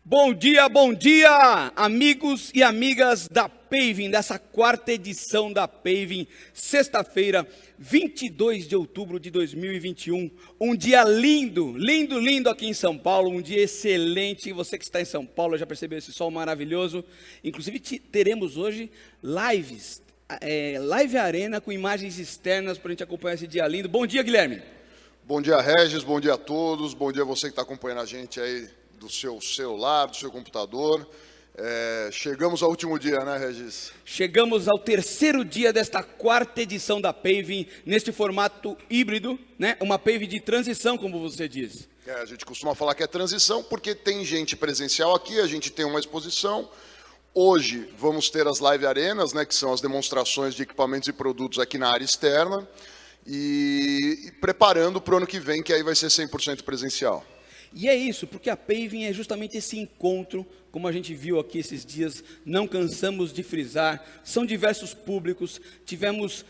Bom dia, amigos e amigas da Paving, dessa quarta edição da Paving, sexta-feira, 22 de outubro de 2021. Um dia lindo, lindo, lindo aqui em São Paulo, um dia excelente. Você que está em São Paulo já percebeu esse sol maravilhoso. Inclusive teremos hoje lives, live arena com imagens externas para a gente acompanhar esse dia lindo. Bom dia, Guilherme. Bom dia, Regis, bom dia a todos, bom dia a você que está acompanhando a gente aí do seu celular, do seu computador. Chegamos ao último dia, né, Regis? Chegamos ao terceiro dia desta quarta edição da Paving, neste formato híbrido, né? Uma Paving de transição, como você diz. A gente costuma falar que é transição porque tem gente presencial aqui, a gente tem uma exposição. Hoje vamos ter as live arenas, né, que são as demonstrações de equipamentos e produtos aqui na área externa. E preparando para o ano que vem, que aí vai ser 100% presencial. E é isso, porque a Paving é justamente esse encontro, como a gente viu aqui esses dias, não cansamos de frisar, são diversos públicos, tivemos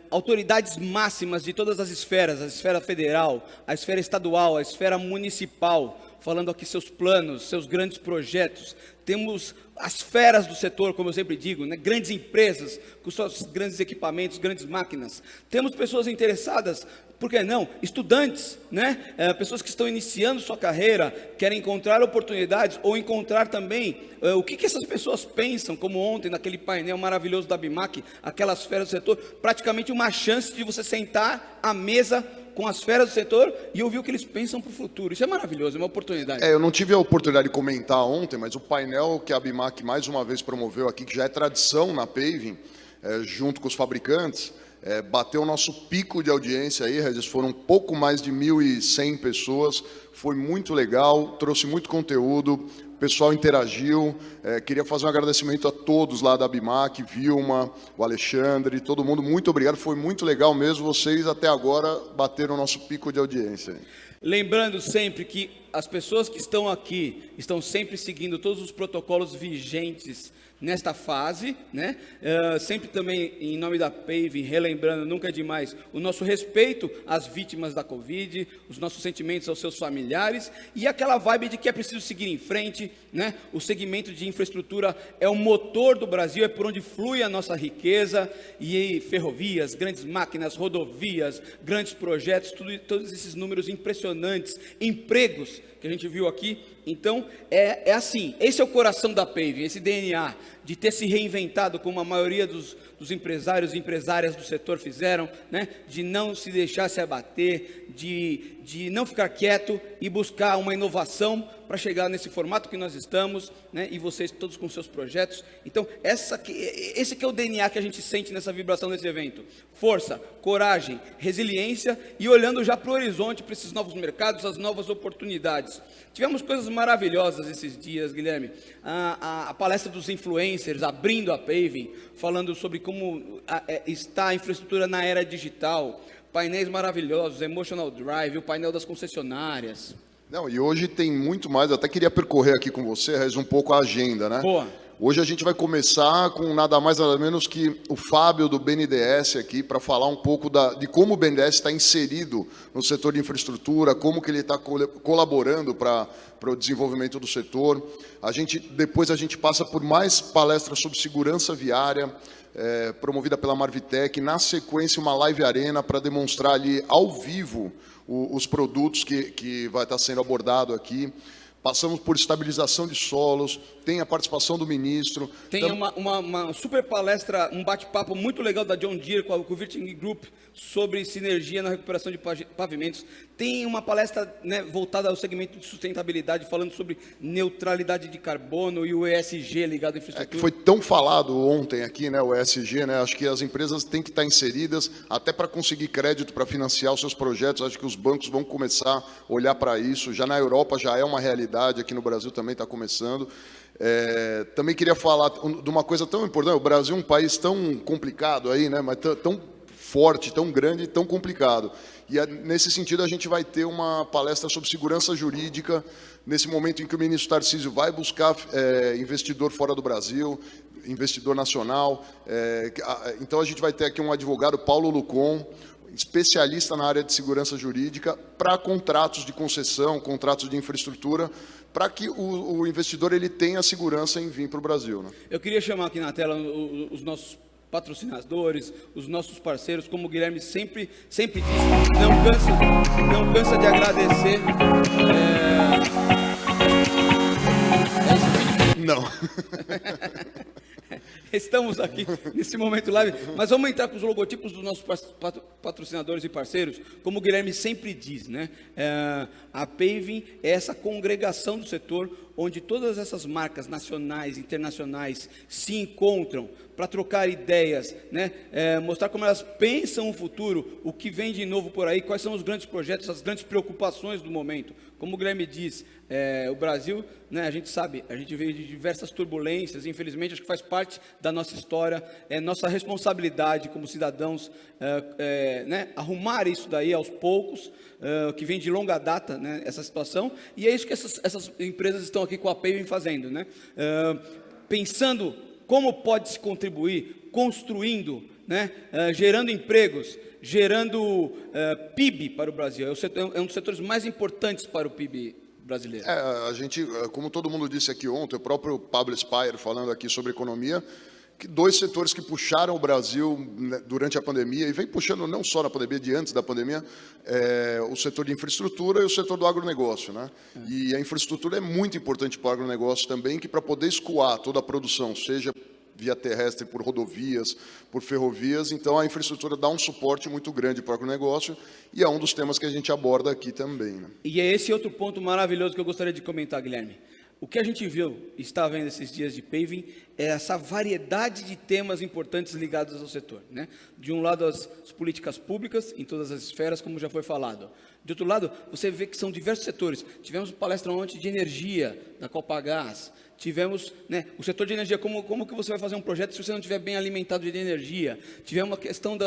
autoridades máximas de todas as esferas, a esfera federal, a esfera estadual, a esfera municipal, falando aqui seus planos, seus grandes projetos. Temos as feras do setor, como eu sempre digo, né? Grandes empresas com seus grandes equipamentos, grandes máquinas. Temos pessoas interessadas, por que não? Estudantes, né? Pessoas que estão iniciando sua carreira, querem encontrar oportunidades ou encontrar também o que essas pessoas pensam, como ontem naquele painel maravilhoso da BIMAC, aquelas feras do setor, praticamente uma chance de você sentar à mesa com as feras do setor e ouvir o que eles pensam para o futuro. Isso é maravilhoso, é uma oportunidade. Eu não tive a oportunidade de comentar ontem, mas o painel que a BIMAC mais uma vez promoveu aqui, que já é tradição na Paving, junto com os fabricantes, bateu o nosso pico de audiência aí, Regis, foram um pouco mais de 1.100 pessoas, foi muito legal, trouxe muito conteúdo, o pessoal interagiu, queria fazer um agradecimento a todos lá da BIMAC, Vilma, o Alexandre, todo mundo, muito obrigado, foi muito legal mesmo, vocês até agora bateram o nosso pico de audiência. Lembrando sempre que as pessoas que estão aqui estão sempre seguindo todos os protocolos vigentes nesta fase, né? Sempre também em nome da Paving, relembrando, nunca é demais, o nosso respeito às vítimas da Covid, os nossos sentimentos aos seus familiares e aquela vibe de que é preciso seguir em frente, né? O segmento de infraestrutura é o motor do Brasil, é por onde flui a nossa riqueza e ferrovias, grandes máquinas, rodovias, grandes projetos, todos esses números impressionantes, empregos que a gente viu aqui. Então, é assim, esse é o coração da Paving, esse DNA de ter se reinventado, como a maioria dos empresários e empresárias do setor fizeram, né? De não se deixar se abater, de não ficar quieto e buscar uma inovação para chegar nesse formato que nós estamos, né? E vocês todos com seus projetos. Então, esse que é o DNA que a gente sente nessa vibração desse evento. Força, coragem, resiliência e olhando já para o horizonte, para esses novos mercados, as novas oportunidades. Tivemos coisas maravilhosas esses dias, Guilherme. A palestra dos influencers, abrindo a Paving, falando sobre como está a infraestrutura na era digital, painéis maravilhosos, Emotional Drive, o painel das concessionárias. Não, e hoje tem muito mais, eu até queria percorrer aqui com você, Regis, um pouco a agenda, né? Boa. Hoje a gente vai começar com nada mais nada menos que o Fábio do BNDES aqui, para falar um pouco de como o BNDES está inserido no setor de infraestrutura, como que ele está colaborando para o desenvolvimento do setor. Depois a gente passa por mais palestras sobre segurança viária, promovida pela Marvitec, na sequência uma live arena para demonstrar ali ao vivo os produtos que vai estar sendo abordado aqui. Passamos por estabilização de solos, tem a participação do ministro. Tem uma super palestra, um bate-papo muito legal da John Deere com o Virting Group sobre sinergia na recuperação de pavimentos. Tem uma palestra, né, voltada ao segmento de sustentabilidade, falando sobre neutralidade de carbono e o ESG ligado à infraestrutura. Que foi tão falado ontem aqui, né, o ESG, né? Acho que as empresas têm que estar inseridas até para conseguir crédito para financiar os seus projetos. Acho que os bancos vão começar a olhar para isso. Já na Europa já é uma realidade, aqui no Brasil também está começando. Também queria falar de uma coisa tão importante. O Brasil é um país tão complicado aí, né? Mas tão forte, tão grande e tão complicado. E nesse sentido a gente vai ter uma palestra sobre segurança jurídica, nesse momento em que o ministro Tarcísio vai buscar investidor fora do Brasil, investidor nacional. Então a gente vai ter aqui um advogado, Paulo Lucon, especialista na área de segurança jurídica para contratos de concessão, contratos de infraestrutura, para que o investidor ele tenha segurança em vir para o Brasil, né? Eu queria chamar aqui na tela os nossos patrocinadores, os nossos parceiros, como o Guilherme sempre diz, não cansa de agradecer. Não. Estamos aqui nesse momento live, mas vamos entrar com os logotipos dos nossos patrocinadores e parceiros, como o Guilherme sempre diz, né? A Paving é essa congregação do setor, onde todas essas marcas nacionais, internacionais se encontram para trocar ideias, né? Mostrar como elas pensam o futuro, o que vem de novo por aí, quais são os grandes projetos, as grandes preocupações do momento. Como o Guilherme diz, o Brasil, né, a gente sabe, a gente veio de diversas turbulências, infelizmente acho que faz parte da nossa história, é nossa responsabilidade como cidadãos, né, arrumar isso daí aos poucos, que vem de longa data, né, essa situação, e é isso que essas empresas estão aqui com a Paving fazendo, né, pensando como pode se contribuir, construindo, né, gerando empregos, gerando PIB para o Brasil. É um dos setores mais importantes para o PIB brasileiro. A gente, como todo mundo disse aqui ontem, o próprio Pablo Spire falando aqui sobre economia, que 2 setores que puxaram o Brasil, né, durante a pandemia, e vem puxando não só na pandemia, de antes da pandemia, o setor de infraestrutura e o setor do agronegócio, né? E a infraestrutura é muito importante para o agronegócio também, que para poder escoar toda a produção, seja via terrestre, por rodovias, por ferrovias, então a infraestrutura dá um suporte muito grande para o agronegócio, e é um dos temas que a gente aborda aqui também, né? E é esse outro ponto maravilhoso que eu gostaria de comentar, Guilherme. O que a gente viu, está vendo esses dias de Paving, é essa variedade de temas importantes ligados ao setor, né? De um lado, as políticas públicas, em todas as esferas, como já foi falado. De outro lado, você vê que são diversos setores. Tivemos palestra ontem de energia, da Copagaz. Tivemos, né, o setor de energia, como que você vai fazer um projeto se você não estiver bem alimentado de energia? Tivemos uma questão,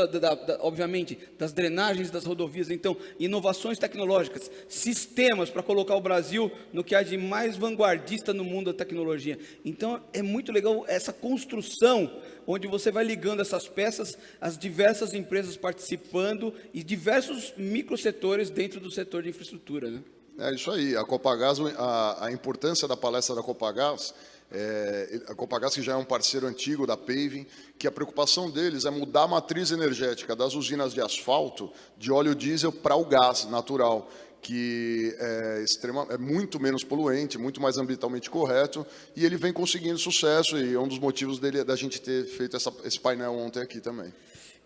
obviamente, das drenagens das rodovias. Então, inovações tecnológicas, sistemas para colocar o Brasil no que há de mais vanguardista no mundo da tecnologia. Então, é muito legal essa construção, onde você vai ligando essas peças, as diversas empresas participando e diversos microsetores dentro do setor de infraestrutura, né? É isso aí, a Copagaz, a importância da palestra da Copagaz, a Copagaz que já é um parceiro antigo da Paving, que a preocupação deles é mudar a matriz energética das usinas de asfalto, de óleo diesel para o gás natural, que é muito menos poluente, muito mais ambientalmente correto, e ele vem conseguindo sucesso, e é um dos motivos da gente ter feito esse painel ontem aqui também.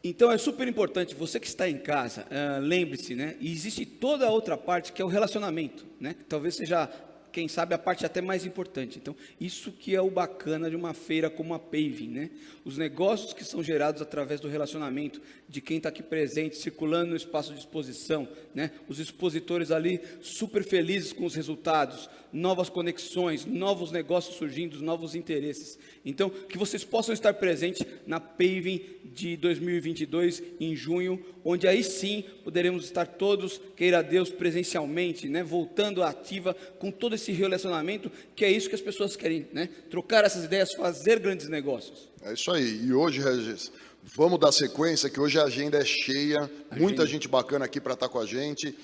Então é super importante, você que está em casa, lembre-se, né? E existe toda a outra parte que é o relacionamento, né? Que talvez seja, quem sabe, a parte até mais importante. Então, isso que é o bacana de uma feira como a Paving, né? Os negócios que são gerados através do relacionamento, de quem está aqui presente, circulando no espaço de exposição, né? Os expositores ali super felizes com os resultados, novas conexões, novos negócios surgindo, novos interesses. Então, que vocês possam estar presentes na Paving de 2022, em junho, onde aí sim poderemos estar todos, queira Deus, presencialmente, né? Voltando à ativa com todo esse relacionamento, que é isso que as pessoas querem, né? Trocar essas ideias, fazer grandes negócios. É isso aí. E hoje, Regis, vamos dar sequência, que hoje a agenda é cheia, muita gente bacana aqui para estar com a gente.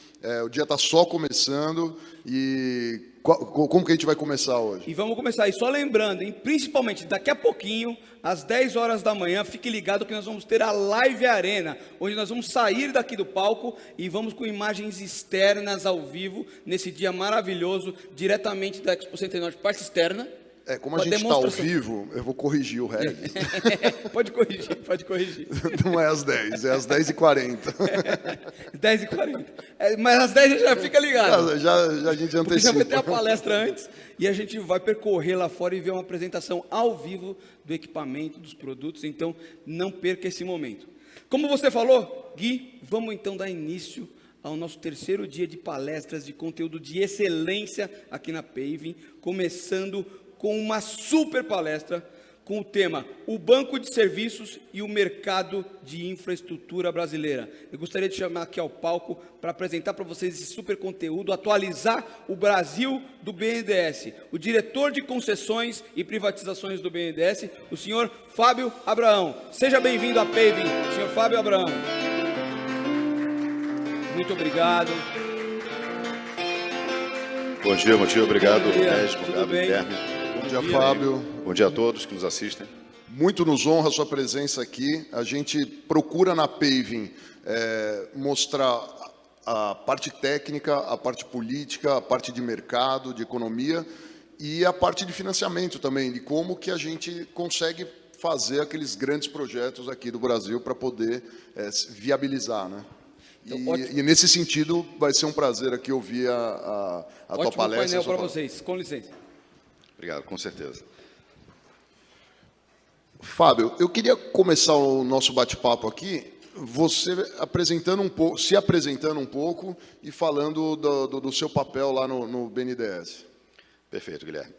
O dia está só começando, e como que a gente vai começar hoje? E vamos começar, e só lembrando, hein, principalmente daqui a pouquinho, às 10 horas da manhã, fique ligado que nós vamos ter a Live Arena, onde nós vamos sair daqui do palco e vamos com imagens externas ao vivo, nesse dia maravilhoso, diretamente da Expo Center Norte, parte externa. Como a gente está ao vivo, eu vou corrigir o Regis. Pode corrigir. Não é às 10, é às 10h40. 10h40. Mas às 10 já fica ligado. Já a gente antecipa. Porque já vai ter a palestra antes e a gente vai percorrer lá fora e ver uma apresentação ao vivo do equipamento, dos produtos. Então, não perca esse momento. Como você falou, Gui, vamos então dar início ao nosso terceiro dia de palestras de conteúdo de excelência aqui na Paving, começando com uma super palestra com o tema O Banco de Serviços e o Mercado de Infraestrutura Brasileira. Eu gostaria de chamar aqui ao palco para apresentar para vocês esse super conteúdo, atualizar o Brasil do BNDES, o diretor de concessões e privatizações do BNDES, o senhor Fábio Abraão. Seja bem-vindo à Paving, senhor Fábio Abraão. Muito obrigado. Bom dia, obrigado, Bom dia, Regis, tudo obrigado, bem? Guilherme. Bom dia, Fábio. Bom dia a todos que nos assistem. Muito nos honra a sua presença aqui. A gente procura na Paving mostrar a parte técnica, a parte política, a parte de mercado, de economia e a parte de financiamento também, de como que a gente consegue fazer aqueles grandes projetos aqui do Brasil para poder viabilizar, né? E nesse sentido, vai ser um prazer aqui ouvir a tua Ótimo palestra. painel para vocês, com licença. Obrigado, com certeza. Fábio, eu queria começar o nosso bate-papo aqui, você apresentando um pouco, se apresentando um pouco e falando do seu papel lá no BNDES. Perfeito, Guilherme.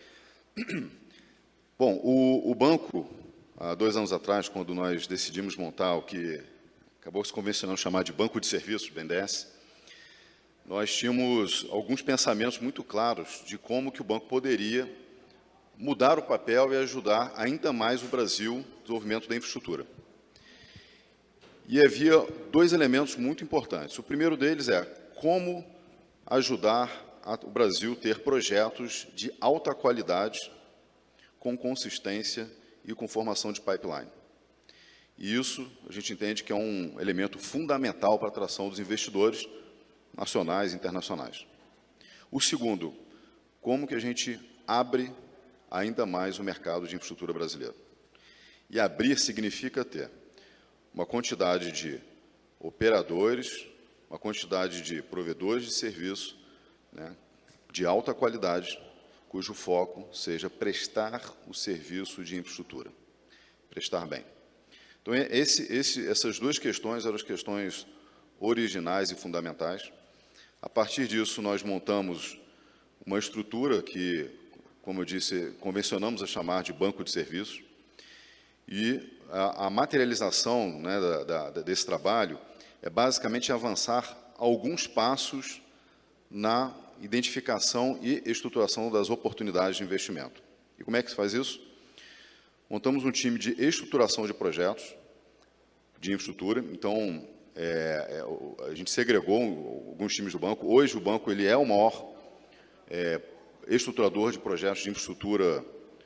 Bom, o banco, há 2 anos atrás, quando nós decidimos montar o que acabou se convencionando chamar de Banco de Serviços, BNDES, nós tínhamos alguns pensamentos muito claros de como que o banco poderia mudar o papel e ajudar ainda mais o Brasil no desenvolvimento da infraestrutura. E havia 2 elementos muito importantes. O primeiro deles é como ajudar o Brasil a ter projetos de alta qualidade, com consistência e com formação de pipeline. E isso a gente entende que é um elemento fundamental para a atração dos investidores nacionais e internacionais. O segundo, como que a gente abre ainda mais o mercado de infraestrutura brasileiro. E abrir significa ter uma quantidade de operadores, uma quantidade de provedores de serviço, né, de alta qualidade, cujo foco seja prestar o serviço de infraestrutura, prestar bem. Então, essas 2 questões eram as questões originais e fundamentais. A partir disso, nós montamos uma estrutura que, como eu disse, convencionamos a chamar de banco de serviços, e a materialização, né, desse trabalho é basicamente avançar alguns passos na identificação e estruturação das oportunidades de investimento. E como é que se faz isso? Montamos um time de estruturação de projetos de infraestrutura. Então, a gente segregou alguns times do banco. Hoje, o banco ele é o maior estruturador de projetos de infraestrutura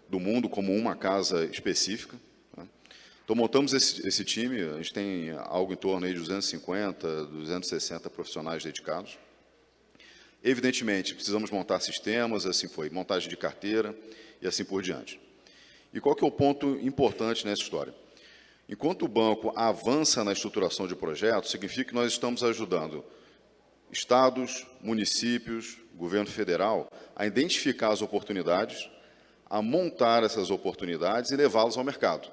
do mundo, como uma casa específica. Né? Então, montamos esse time, a gente tem algo em torno aí de 250, 260 profissionais dedicados. Evidentemente, precisamos montar sistemas, assim foi, montagem de carteira e assim por diante. E qual que é o ponto importante nessa história? Enquanto o banco avança na estruturação de projetos, significa que nós estamos ajudando estados, municípios, governo federal a identificar as oportunidades, a montar essas oportunidades e levá-las ao mercado.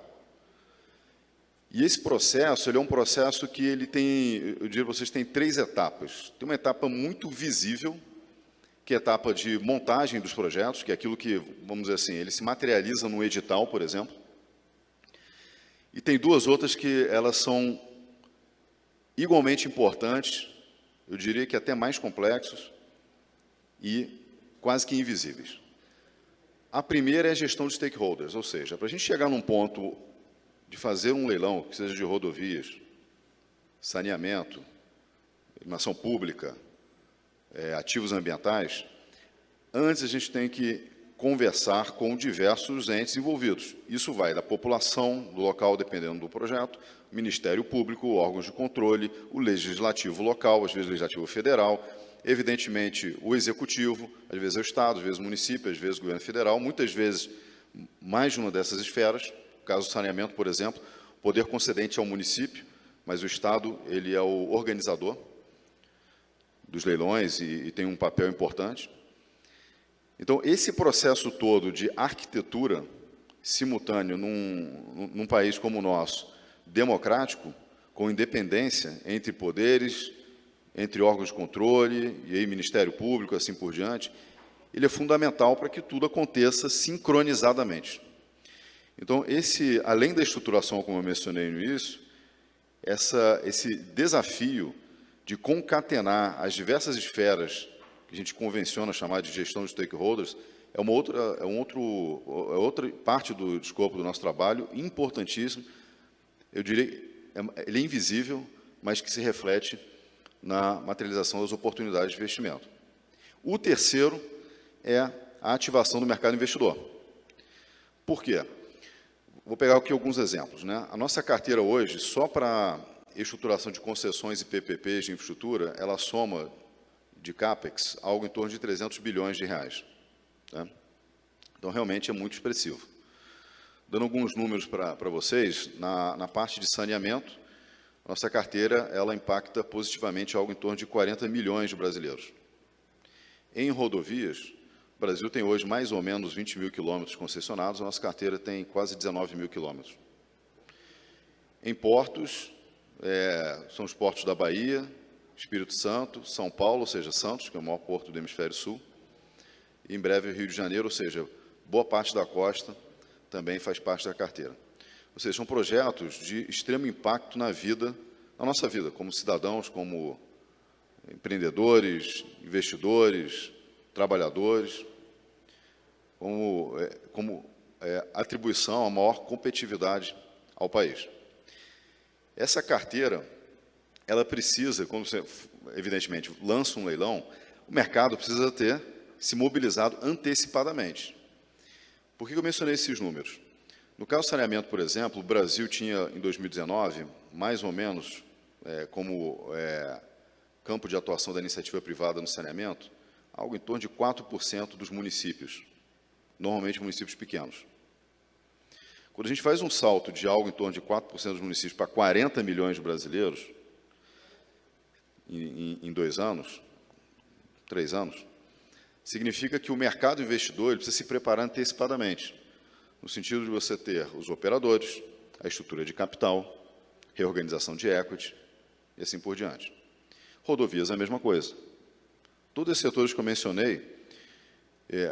E esse processo, ele é um processo que ele tem, eu diria para vocês, tem 3 etapas. Tem uma etapa muito visível, que é a etapa de montagem dos projetos, que é aquilo que, vamos dizer assim, ele se materializa no edital, por exemplo. E tem 2 outras que elas são igualmente importantes, eu diria que até mais complexos e quase que invisíveis. A primeira é a gestão de stakeholders, ou seja, para a gente chegar num ponto de fazer um leilão, que seja de rodovias, saneamento, iluminação pública, ativos ambientais, antes a gente tem que conversar com diversos entes envolvidos. Isso vai da população do local, dependendo do projeto, Ministério Público, órgãos de controle, o legislativo local, às vezes o legislativo federal, evidentemente o executivo, às vezes é o Estado, às vezes o município, às vezes o governo federal, muitas vezes mais de uma dessas esferas. No caso do saneamento, por exemplo, o poder concedente é o município, mas o Estado ele é o organizador dos leilões e tem um papel importante. Então, esse processo todo de arquitetura simultâneo num país como o nosso, democrático, com independência entre poderes, entre órgãos de controle, e aí Ministério Público, assim por diante, ele é fundamental para que tudo aconteça sincronizadamente. Então, além da estruturação, como eu mencionei no início, esse desafio de concatenar as diversas esferas que a gente convenciona chamar de gestão de stakeholders, é outra parte do escopo do nosso trabalho, importantíssimo. Eu diria, ele é invisível, mas que se reflete na materialização das oportunidades de investimento. O terceiro é a ativação do mercado investidor. Por quê? Vou pegar aqui alguns exemplos, né? A nossa carteira hoje, só para estruturação de concessões e PPPs de infraestrutura, ela soma de CAPEX algo em torno de 300 bilhões de reais. Tá? Então, realmente é muito expressivo. Dando alguns números para vocês, na parte de saneamento, nossa carteira ela impacta positivamente algo em torno de 40 milhões de brasileiros. Em rodovias, o Brasil tem hoje mais ou menos 20 mil quilômetros concessionados, a nossa carteira tem quase 19 mil quilômetros. Em portos, são os portos da Bahia, Espírito Santo, São Paulo, ou seja, Santos, que é o maior porto do hemisfério sul, e em breve o Rio de Janeiro, ou seja, boa parte da costa também faz parte da carteira. Ou seja, são projetos de extremo impacto na nossa vida, como cidadãos, como empreendedores, investidores, trabalhadores, como atribuição a maior competitividade ao país. Essa carteira, ela precisa, quando você, evidentemente, lança um leilão, o mercado precisa ter se mobilizado antecipadamente. Por que eu mencionei esses números? No caso do saneamento, por exemplo, o Brasil tinha, em 2019, mais ou menos, como campo de atuação da iniciativa privada no saneamento, algo em torno de 4% dos municípios, normalmente municípios pequenos. Quando a gente faz um salto de algo em torno de 4% dos municípios para 40 milhões de brasileiros, em 2 anos, 3 anos, significa que o mercado investidor ele precisa se preparar antecipadamente, no sentido de você ter os operadores, a estrutura de capital, reorganização de equity e assim por diante. Rodovias é a mesma coisa. Todos esses setores que eu mencionei,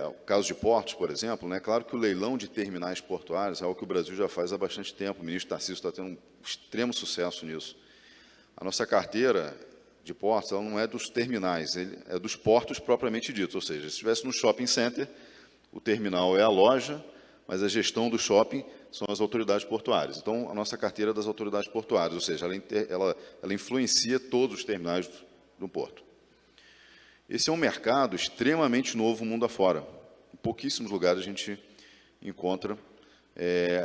o caso de portos, por exemplo, né, claro que o leilão de terminais portuários é algo que o Brasil já faz há bastante tempo. O ministro Tarcísio está tendo um extremo sucesso nisso. A nossa carteira de portos ela não é dos terminais, é dos portos propriamente ditos. Ou seja, se estivesse no shopping center, o terminal é a loja, mas a gestão do shopping são as autoridades portuárias. Então, a nossa carteira é das autoridades portuárias, ou seja, ela influencia todos os terminais do porto. Esse é um mercado extremamente novo mundo afora. Em pouquíssimos lugares a gente encontra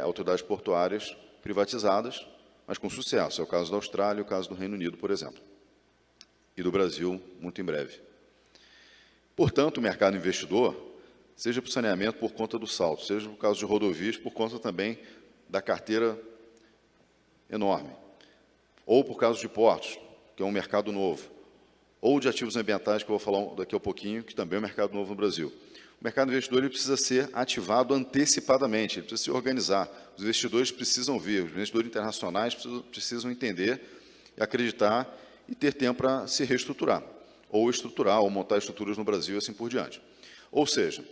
autoridades portuárias privatizadas, mas com sucesso. É o caso da Austrália, o caso do Reino Unido, por exemplo. E do Brasil, muito em breve. Portanto, o mercado investidor, seja para o saneamento por conta do salto, seja no caso de rodovias, por conta também da carteira enorme, ou por causa de portos, que é um mercado novo, ou de ativos ambientais, que eu vou falar daqui a pouquinho, que também é um mercado novo no Brasil. O mercado investidor ele precisa ser ativado antecipadamente, ele precisa se organizar. Os investidores precisam vir, os investidores internacionais precisam entender e acreditar e ter tempo para se reestruturar, ou estruturar, ou montar estruturas no Brasil e assim por diante. Ou seja,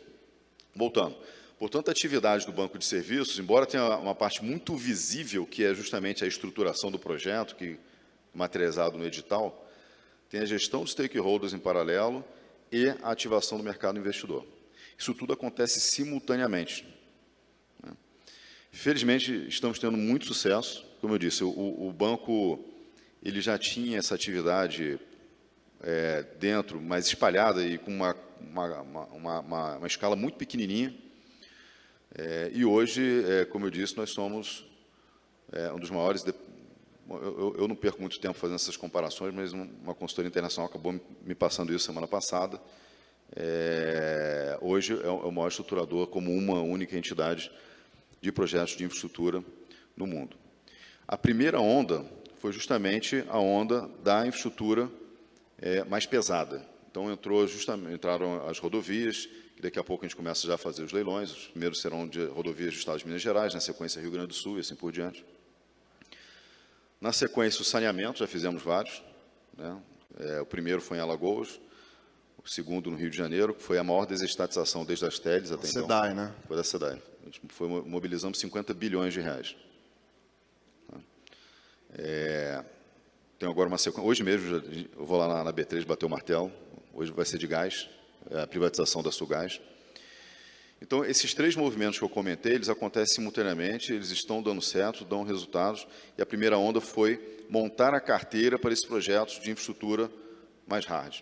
voltando, portanto, a atividade do banco de serviços, embora tenha uma parte muito visível, que é justamente a estruturação do projeto, que materializado no edital, tem a gestão dos stakeholders em paralelo e a ativação do mercado investidor. Isso tudo acontece simultaneamente. Infelizmente, estamos tendo muito sucesso. Como eu disse, o banco ele já tinha essa atividade dentro, mas espalhada e com uma escala muito pequenininha. E hoje, como eu disse, nós somos um dos maiores... Eu não perco muito tempo fazendo essas comparações, mas uma consultoria internacional acabou me passando isso semana passada. Hoje é o maior estruturador como uma única entidade de projetos de infraestrutura no mundo. A primeira onda foi justamente a onda da infraestrutura mais pesada. Então, entraram as rodovias, que daqui a pouco a gente começa já a fazer os leilões. Os primeiros serão de rodovias do Estado de Minas Gerais, na sequência Rio Grande do Sul e assim por diante. Na sequência, o saneamento, já fizemos vários. Né? O primeiro foi em Alagoas, o segundo no Rio de Janeiro, que foi a maior desestatização desde as TELs até então. SEDAI, né? Foi da SEDAI. A gente mobilizamos 50 bilhões de reais. Tem agora uma sequência. Hoje mesmo, eu vou lá na B3 bater o martelo. Hoje vai ser de gás, a privatização da Sulgás. Então, esses 3 movimentos que eu comentei, eles acontecem simultaneamente, eles estão dando certo, dão resultados, e a primeira onda foi montar a carteira para esses projetos de infraestrutura mais hard.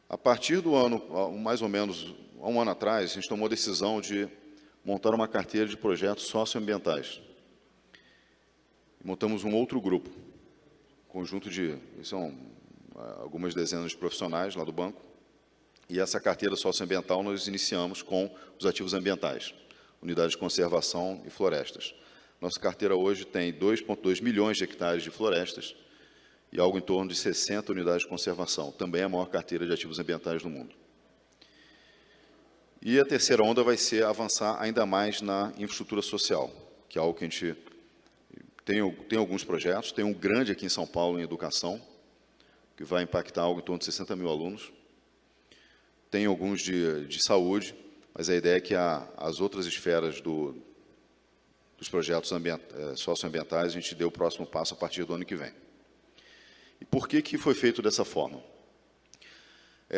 A partir do ano, mais ou menos há um ano atrás, a gente tomou a decisão de montar uma carteira de projetos socioambientais. Montamos um outro grupo, conjunto de, são algumas dezenas de profissionais lá do banco, e essa carteira socioambiental nós iniciamos com os ativos ambientais, unidades de conservação e florestas. Nossa carteira hoje tem 2,2 milhões de hectares de florestas e algo em torno de 60 unidades de conservação, também a maior carteira de ativos ambientais do mundo. E a terceira onda vai ser avançar ainda mais na infraestrutura social, que é algo que a gente tem alguns projetos, tem um grande aqui em São Paulo em educação, que vai impactar algo em torno de 60 mil alunos, tem alguns de saúde, mas a ideia é que as outras esferas dos projetos socioambientais a gente dê o próximo passo a partir do ano que vem. E por que foi feito dessa forma?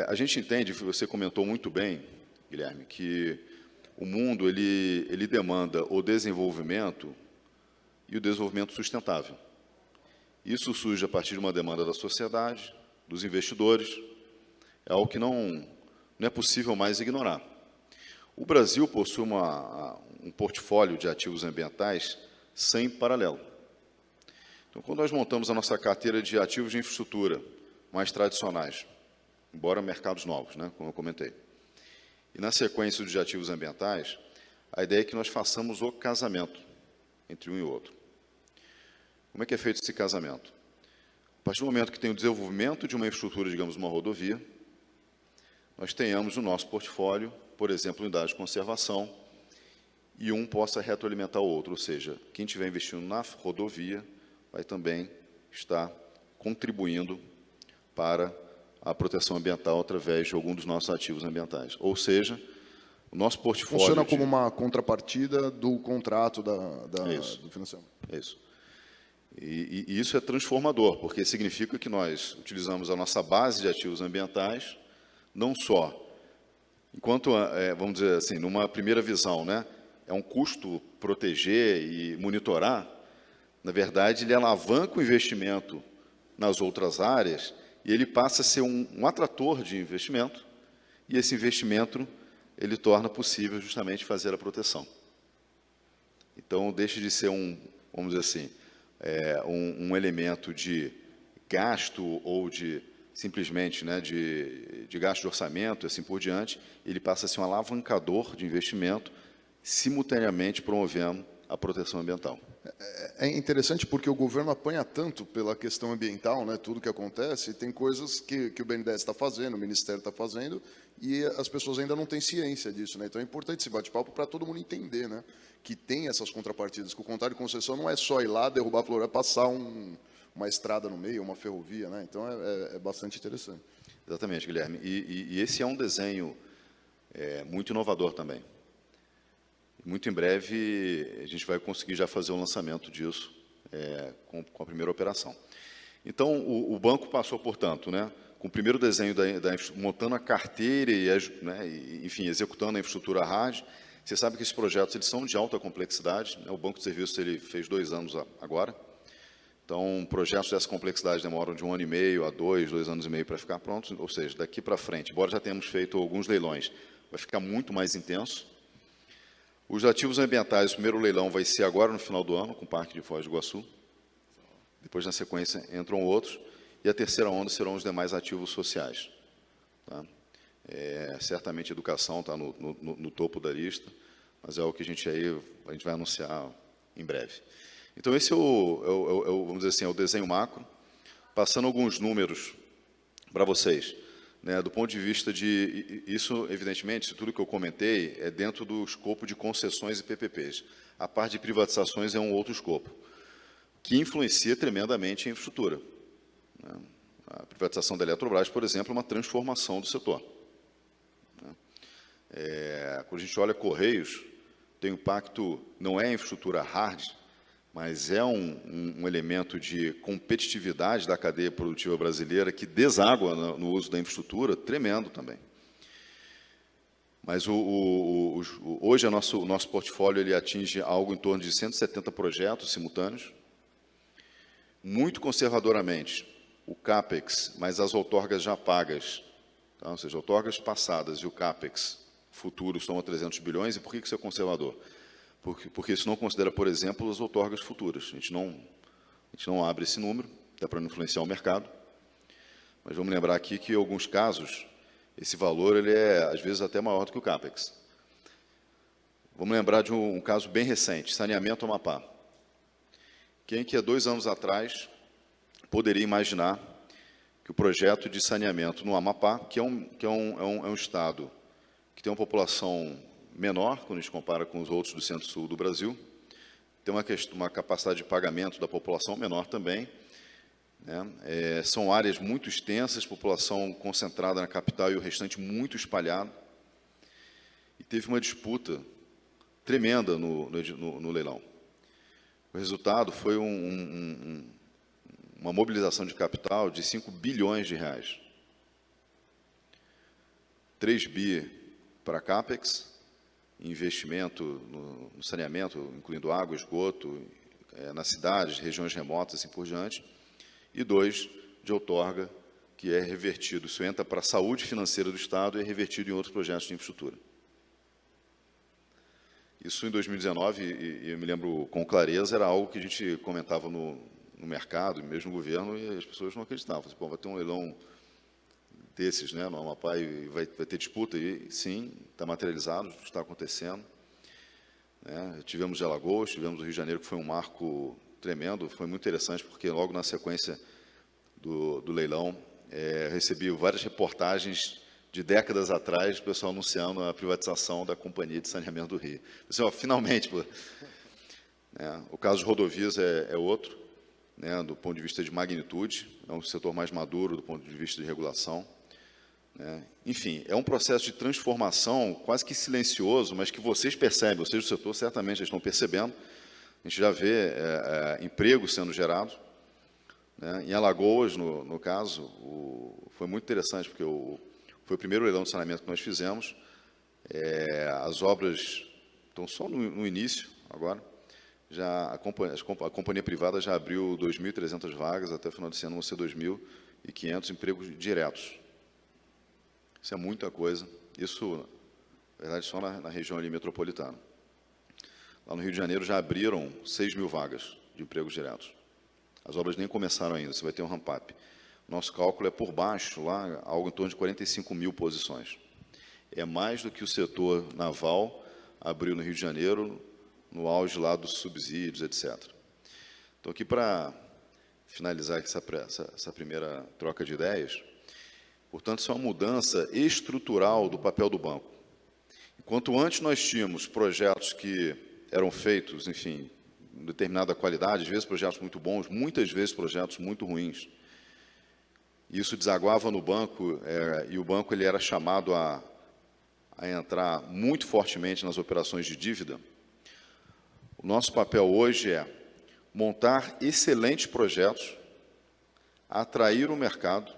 A gente entende, você comentou muito bem, Guilherme, que o mundo ele demanda o desenvolvimento e o desenvolvimento sustentável. Isso surge a partir de uma demanda da sociedade, dos investidores, é algo que não é possível mais ignorar. O Brasil possui um portfólio de ativos ambientais sem paralelo. Então, quando nós montamos a nossa carteira de ativos de infraestrutura mais tradicionais, embora mercados novos, né, como eu comentei, e na sequência de ativos ambientais, a ideia é que nós façamos o casamento entre um e outro. Como é que é feito esse casamento? A partir do momento que tem o desenvolvimento de uma infraestrutura, digamos, uma rodovia, nós tenhamos no nosso portfólio, por exemplo, unidades de conservação, e um possa retroalimentar o outro, ou seja, quem estiver investindo na rodovia vai também estar contribuindo para a proteção ambiental através de algum dos nossos ativos ambientais. Ou seja, o nosso portfólio... Funciona como uma contrapartida do contrato do financiamento. É isso. E isso é transformador, porque significa que nós utilizamos a nossa base de ativos ambientais, não só, enquanto, vamos dizer assim, numa primeira visão, né, é um custo proteger e monitorar, na verdade, ele alavanca o investimento nas outras áreas e ele passa a ser um atrator de investimento, e esse investimento ele torna possível justamente fazer a proteção. Então, deixa de ser vamos dizer assim, um elemento de gasto ou de simplesmente, né, de gasto de orçamento, e assim por diante, ele passa a ser um alavancador de investimento, simultaneamente promovendo a proteção ambiental. É interessante porque o governo apanha tanto pela questão ambiental, né, tudo que acontece, e tem coisas que o BNDES está fazendo, o Ministério está fazendo, e as pessoas ainda não têm ciência disso, né? Então é importante esse bate-papo para todo mundo entender, né, que tem essas contrapartidas, que o contrato de concessão não é só ir lá, derrubar a floresta, passar uma estrada no meio, uma ferrovia, né? Então é bastante interessante. Exatamente, Guilherme. E esse é um desenho muito inovador também. Muito em breve a gente vai conseguir já fazer o lançamento disso com a primeira operação. Então, o banco passou, portanto, né, com o primeiro desenho montando a carteira e, enfim, executando a infraestrutura RAD. Você sabe que esses projetos eles são de alta complexidade, né? O Banco de Serviços ele fez 2 anos agora. Então, projetos dessa complexidade demoram de 1 ano e meio a 2 anos e meio para ficar prontos, ou seja, daqui para frente, embora já tenhamos feito alguns leilões, vai ficar muito mais intenso. Os ativos ambientais, o primeiro leilão vai ser agora no final do ano, com o Parque de Foz do Iguaçu. Depois, na sequência, entram outros. E a terceira onda serão os demais ativos sociais. Tá? Certamente a educação está no topo da lista, mas é o que a gente vai anunciar em breve. Então, esse vamos dizer assim, é o desenho macro. Passando alguns números para vocês. Né, do ponto de vista isso, evidentemente, tudo que eu comentei é dentro do escopo de concessões e PPPs. A parte de privatizações é um outro escopo, que influencia tremendamente a infraestrutura. Né. A privatização da Eletrobras, por exemplo, é uma transformação do setor. Né. Quando a gente olha Correios, tem um impacto, não é a infraestrutura hard, mas é um elemento de competitividade da cadeia produtiva brasileira que deságua no uso da infraestrutura, tremendo também. Mas hoje o nosso portfólio ele atinge algo em torno de 170 projetos simultâneos. Muito conservadoramente, o CAPEX, mais as outorgas já pagas, tá? Ou seja, outorgas passadas e o CAPEX futuro estão a 300 bilhões, e por que isso é conservador? Porque isso não considera, por exemplo, as outorgas futuras. A gente não abre esse número, até para não influenciar o mercado, mas vamos lembrar aqui que, em alguns casos, esse valor ele é, às vezes, até maior do que o CAPEX. Vamos lembrar de um caso bem recente, saneamento Amapá. Quem que há 2 anos atrás poderia imaginar que o projeto de saneamento no Amapá, que é um estado que tem uma população menor, quando a gente compara com os outros do centro-sul do Brasil, tem uma capacidade de pagamento da população menor também, né? São áreas muito extensas, população concentrada na capital e o restante muito espalhado, e teve uma disputa tremenda no leilão. O resultado foi uma mobilização de capital de 5 bilhões de reais. 3 bi para CAPEX, investimento no saneamento, incluindo água, esgoto, nas cidades, regiões remotas, assim por diante, e 2 de outorga, que é revertido. Isso entra para a saúde financeira do Estado e é revertido em outros projetos de infraestrutura. Isso em 2019, e eu me lembro com clareza, era algo que a gente comentava no mercado, mesmo no governo, e as pessoas não acreditavam. Pô, vai ter um leilão desses, né, no Amapá, e vai ter disputa, e sim, está materializado, está acontecendo. Né? Tivemos de Alagoas, tivemos o Rio de Janeiro, que foi um marco tremendo, foi muito interessante, porque logo na sequência do leilão, recebi várias reportagens de décadas atrás, o pessoal anunciando a privatização da Companhia de Saneamento do Rio. Assim, ó, finalmente, o caso de rodovias é outro, né, do ponto de vista de magnitude, é um setor mais maduro do ponto de vista de regulação. Né? Enfim, é um processo de transformação quase que silencioso, mas que vocês percebem, vocês do setor certamente já estão percebendo. A gente já vê empregos sendo gerados. Né? Em Alagoas, no caso, foi muito interessante, porque foi o primeiro leilão de saneamento que nós fizemos. As obras estão só no início agora. Já a companhia privada já abriu 2.300 vagas, até o final desse ano vão ser 2.500 empregos diretos. Isso é muita coisa. Isso, na verdade, só na região ali metropolitana. Lá no Rio de Janeiro já abriram 6.000 vagas de empregos diretos. As obras nem começaram ainda, você vai ter um ramp-up. Nosso cálculo é por baixo, lá, algo em torno de 45.000 posições. É mais do que o setor naval abriu no Rio de Janeiro, no auge lá dos subsídios, etc. Então, aqui para finalizar essa primeira troca de ideias, portanto, isso é uma mudança estrutural do papel do banco. Enquanto antes nós tínhamos projetos que eram feitos, enfim, de determinada qualidade, às vezes projetos muito bons, muitas vezes projetos muito ruins. Isso desaguava no banco, e o banco ele era chamado a entrar muito fortemente nas operações de dívida. O nosso papel hoje é montar excelentes projetos, atrair o mercado,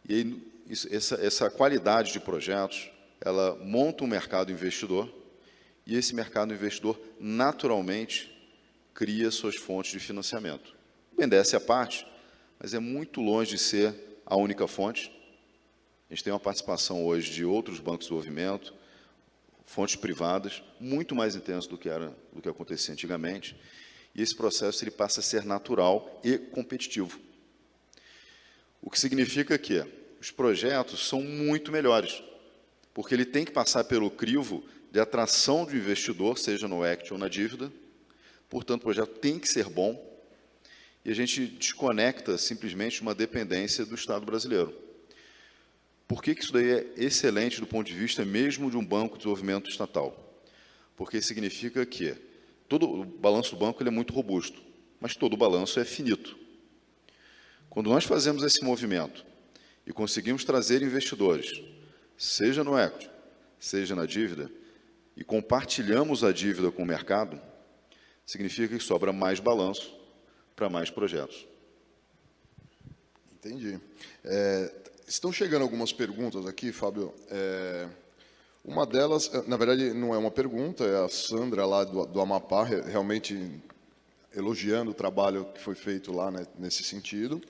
e essa qualidade de projetos, ela monta um mercado investidor, e esse mercado investidor, naturalmente, cria suas fontes de financiamento. O BNDES é a parte, mas é muito longe de ser a única fonte. A gente tem uma participação hoje de outros bancos de desenvolvimento, fontes privadas, muito mais intenso do que acontecia antigamente, e esse processo ele passa a ser natural e competitivo. O que significa que os projetos são muito melhores, porque ele tem que passar pelo crivo de atração do investidor, seja no equity ou na dívida. Portanto, o projeto tem que ser bom, e a gente desconecta simplesmente uma dependência do Estado brasileiro. Por que isso daí é excelente do ponto de vista mesmo de um banco de desenvolvimento estatal? Porque significa que todo o balanço do banco ele é muito robusto, mas todo o balanço é finito. Quando nós fazemos esse movimento e conseguimos trazer investidores, seja no equity, seja na dívida, e compartilhamos a dívida com o mercado, significa que sobra mais balanço para mais projetos. Entendi. Estão chegando algumas perguntas aqui, Fábio. Uma delas, na verdade, não é uma pergunta, é a Sandra lá do Amapá, realmente elogiando o trabalho que foi feito lá, né, nesse sentido.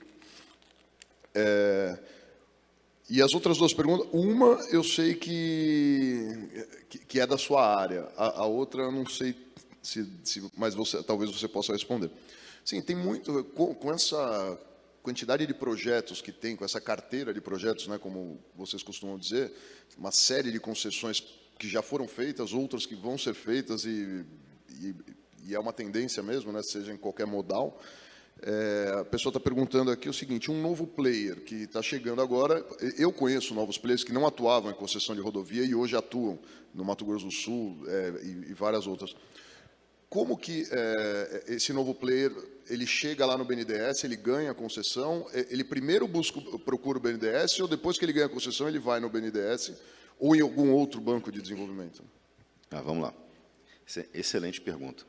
E as outras duas perguntas, uma eu sei que é da sua área, a outra eu não sei mas talvez você possa responder. Sim, tem muito, com essa quantidade de projetos que tem, com essa carteira de projetos, né, como vocês costumam dizer, uma série de concessões que já foram feitas, outras que vão ser feitas, e é uma tendência mesmo, né, seja em qualquer modal. A pessoa está perguntando aqui o seguinte: um novo player que está chegando agora, eu conheço novos players que não atuavam em concessão de rodovia e hoje atuam no Mato Grosso do Sul e várias outras. Como que esse novo player, ele chega lá no BNDES, ele ganha a concessão, ele primeiro procura o BNDES, ou depois que ele ganha a concessão, ele vai no BNDES ou em algum outro banco de desenvolvimento? Vamos lá. Excelente pergunta.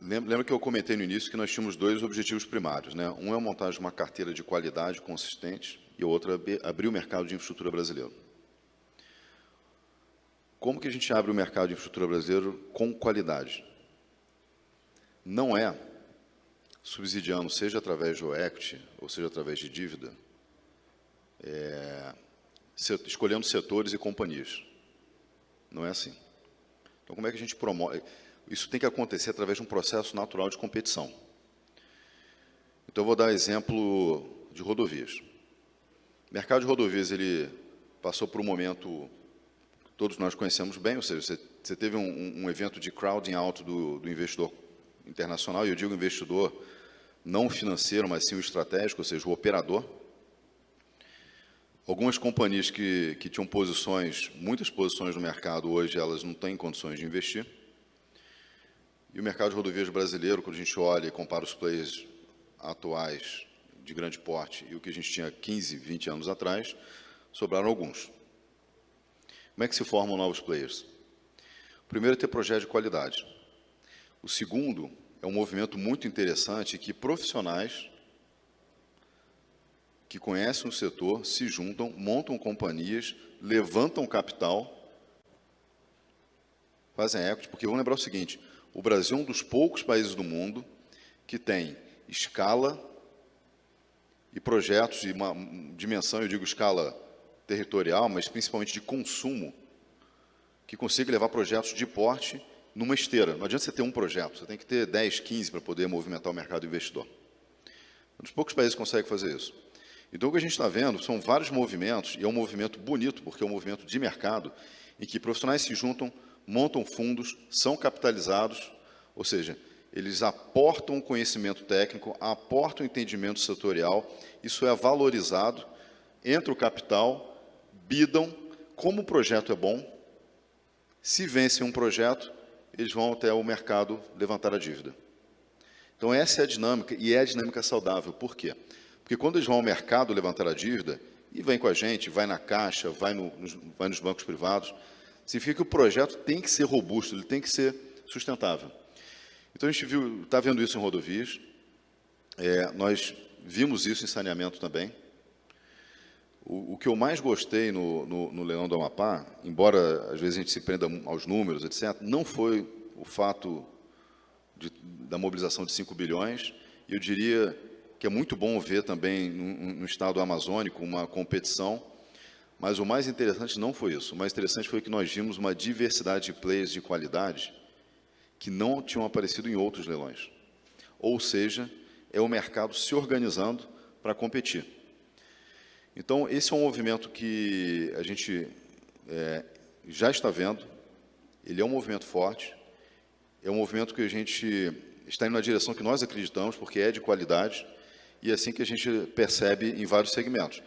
Lembra que eu comentei no início que nós tínhamos dois objetivos primários, né? Um é a montagem de uma carteira de qualidade consistente e o outro é abrir o mercado de infraestrutura brasileiro. Como que a gente abre o mercado de infraestrutura brasileiro com qualidade? Não é subsidiando, seja através de equity, ou seja através de dívida, escolhendo setores e companhias. Não é assim. Então, como é que a gente promove? Isso tem que acontecer através de um processo natural de competição. Então, eu vou dar exemplo de rodovias. O mercado de rodovias, ele passou por um momento que todos nós conhecemos bem, ou seja, você teve um evento de crowding out do investidor internacional, e eu digo investidor não financeiro, mas sim o estratégico, ou seja, o operador. Algumas companhias que tinham muitas posições no mercado, hoje elas não têm condições de investir. E o mercado de rodovias brasileiro, quando a gente olha e compara os players atuais de grande porte e o que a gente tinha 15, 20 anos atrás, sobraram alguns. Como é que se formam novos players? O primeiro é ter projeto de qualidade. O segundo é um movimento muito interessante que profissionais que conhecem o setor se juntam, montam companhias, levantam capital, fazem equity, porque vamos lembrar o seguinte: o Brasil é um dos poucos países do mundo que tem escala e projetos de uma dimensão, eu digo escala territorial, mas principalmente de consumo, que consiga levar projetos de porte numa esteira. Não adianta você ter um projeto, você tem que ter 10, 15 para poder movimentar o mercado investidor. Um dos poucos países que consegue fazer isso. Então, o que a gente está vendo são vários movimentos, e é um movimento bonito, porque é um movimento de mercado, em que profissionais se juntam, montam fundos, são capitalizados, ou seja, eles aportam conhecimento técnico, aportam entendimento setorial, isso é valorizado, entra o capital, bidam, como o projeto é bom, se vencem um projeto, eles vão até o mercado levantar a dívida. Então, essa é a dinâmica, e é a dinâmica saudável. Por quê? Porque quando eles vão ao mercado levantar a dívida, e vem com a gente, vai na Caixa, vai nos bancos privados, significa que o projeto tem que ser robusto, ele tem que ser sustentável. Então, a gente está vendo isso em rodovias, nós vimos isso em saneamento também. O que eu mais gostei no Leilão do Amapá, embora às vezes a gente se prenda aos números, etc., não foi o fato da mobilização de 5 bilhões, e eu diria que é muito bom ver também no estado amazônico uma competição, mas o mais interessante não foi isso. O mais interessante foi que nós vimos uma diversidade de players de qualidade que não tinham aparecido em outros leilões. Ou seja, é o mercado se organizando para competir. Então, esse é um movimento que a gente já está vendo, ele é um movimento forte, é um movimento que a gente está indo na direção que nós acreditamos, porque é de qualidade, e é assim que a gente percebe em vários segmentos.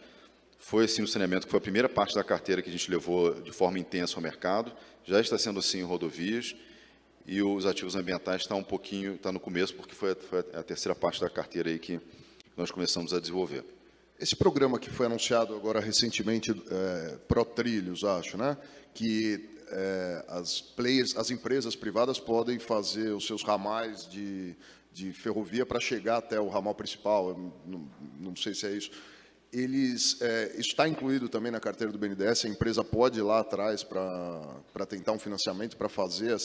Foi assim no saneamento, que foi a primeira parte da carteira que a gente levou de forma intensa ao mercado, já está sendo assim em rodovias, e os ativos ambientais está no começo, porque foi a terceira parte da carteira aí que nós começamos a desenvolver. Esse programa que foi anunciado agora recentemente, ProTrilhos, acho, né? Que as empresas privadas podem fazer os seus ramais de ferrovia para chegar até o ramal principal, não sei se é isso. Isso está incluído também na carteira do BNDES, a empresa pode ir lá atrás para tentar um financiamento para fazer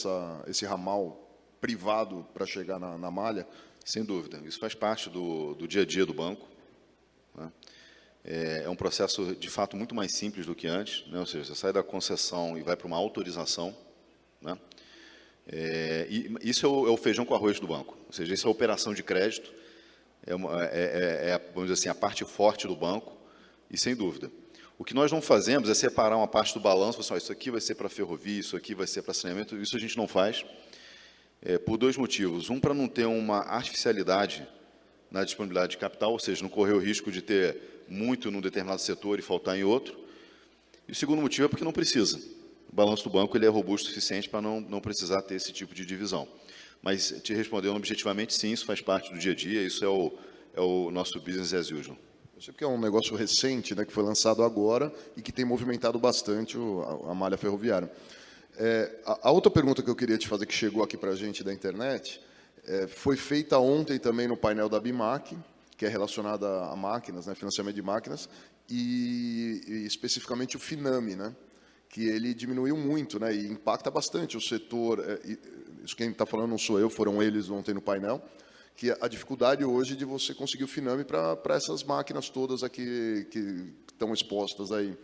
esse ramal privado para chegar na malha? Sem dúvida. Isso faz parte do dia a dia do banco, né? É um processo, de fato, muito mais simples do que antes, né? Ou seja, você sai da concessão e vai para uma autorização, né? E isso é o feijão com arroz do banco. Ou seja, isso é a operação de crédito, vamos dizer assim, a parte forte do banco, e sem dúvida. O que nós não fazemos é separar uma parte do balanço, assim, isso aqui vai ser para ferrovia, isso aqui vai ser para saneamento, isso a gente não faz, por dois motivos. Um, para não ter uma artificialidade na disponibilidade de capital, ou seja, não correr o risco de ter muito num determinado setor e faltar em outro. E o segundo motivo é porque não precisa. O balanço do banco ele é robusto o suficiente para não precisar ter esse tipo de divisão. Mas, te respondendo objetivamente, sim, isso faz parte do dia a dia, isso é o nosso business as usual. Eu sei que é um negócio recente, né, que foi lançado agora e que tem movimentado bastante a malha ferroviária. A outra pergunta que eu queria te fazer, que chegou aqui para a gente da internet, foi feita ontem também no painel da BIMAC, que é relacionada a máquinas, né, financiamento de máquinas, e especificamente o FINAME, né, que ele diminuiu muito, né, e impacta bastante o setor. Isso quem está falando não sou eu, foram eles ontem no painel, que a dificuldade hoje de você conseguir o FINAME para essas máquinas todas aqui que estão expostas aí.